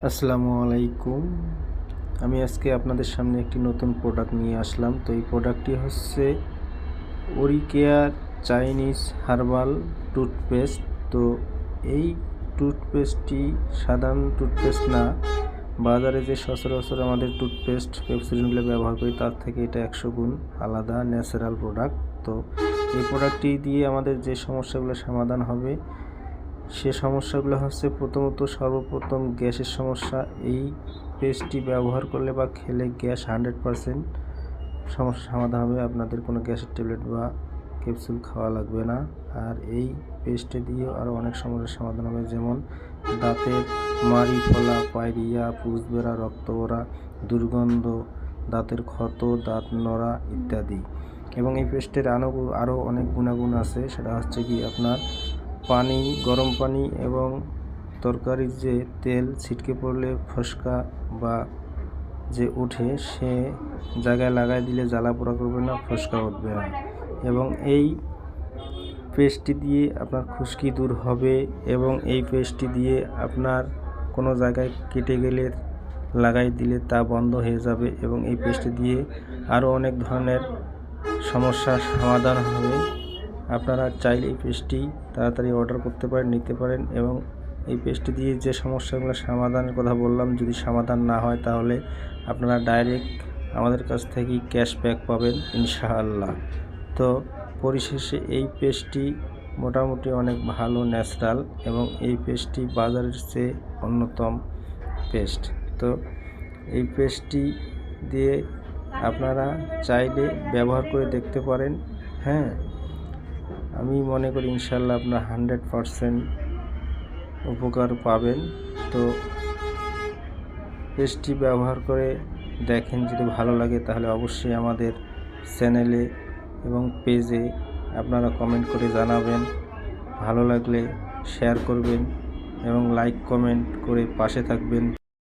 আসসালামু আলাইকুম। আমি আজকে আপনাদের সামনে একটি নতুন প্রোডাক্ট নিয়ে আসলাম। তো এই প্রোডাক্টটি হচ্ছে ওরিকেয়ার চাইনিজ হার্বাল টুথপেস্ট। তো এই টুথপেস্টটি সাধারণ টুথপেস্ট না, বাজারে যে সচরাচর আমাদের টুথপেস্ট পেপসোডিনগুলো ব্যবহার করি তার থেকে এটা 100 গুণ আলাদা ন্যাচারাল প্রোডাক্ট। তো এই প্রোডাক্টটি দিয়ে আমাদের যে সমস্যাগুলো সমাধান হবে সে সমস্যাগুলো হচ্ছে সর্বপ্রথম গ্যাসের সমস্যা। এই পেস্টটি ব্যবহার করলে বা খেলে গ্যাস 100% সমস্যা সমাধান হবে। আপনাদের কোনো গ্যাসের ট্যাবলেট বা ক্যাপসুল খাওয়া লাগবে না। আর এই পেস্টে দিয়ে আরও অনেক সমস্যার সমাধান হবে, যেমন দাঁতের মাড়ি ফোলা, পায়রিয়া, পুজ বেরা, রক্ত ওরা, দুর্গন্ধ, দাঁতের ক্ষত, দাঁত নড়া ইত্যাদি। এবং এই পেস্টের আরও অনেক গুণাগুণ আছে। সেটা হচ্ছে কি, আপনার গরম পানি এবং তরকারির যে তেল ছিটকে পড়লে ফোসকা বা যে ওঠে সে জায়গায় লাগাই দিলে জ্বালা পোড়া করবে না, ফোসকা উঠবে না। এবং এই পেস্টটি দিয়ে আপনার খুশকি দূর হবে। এবং এই পেস্টটি দিয়ে আপনার কোনো জায়গায় কেটে গেলে লাগাই দিলে তা বন্ধ হয়ে যাবে। এবং এই পেস্টটি দিয়ে আরও অনেক ধরনের সমস্যার সমাধান হবে। আপনারা চাইলে এই পেস্টটি তাড়াতাড়ি অর্ডার করতে পারেন, নিতে পারেন। এবং এই পেস্টটি দিয়ে যে সমস্যাগুলো সমাধানের কথা বললাম, যদি সমাধান না হয় তাহলে আপনারা ডাইরেক্ট আমাদের কাছ থেকেই ক্যাশব্যাক পাবেন ইনশাআল্লাহ। তো পরিশেষে এই পেস্টটি মোটামুটি অনেক ভালো, ন্যাচারাল, এবং এই পেস্টটি বাজারের চেয়ে অন্যতম পেস্ট। তো এই পেস্টটি দিয়ে আপনারা চাইলে ব্যবহার করে দেখতে পারেন। হ্যাঁ, আমি মনে করি ইনশাল্লাহ আপনার 100% উপকার পাবেন। তো পেস্টটি ব্যবহার করে দেখেন, যদি ভালো লাগে তাহলে অবশ্যই আমাদের চ্যানেলে এবং পেজে আপনারা কমেন্ট করে জানাবেন। ভালো লাগলে শেয়ার করবেন এবং লাইক কমেন্ট করে পাশে থাকবেন।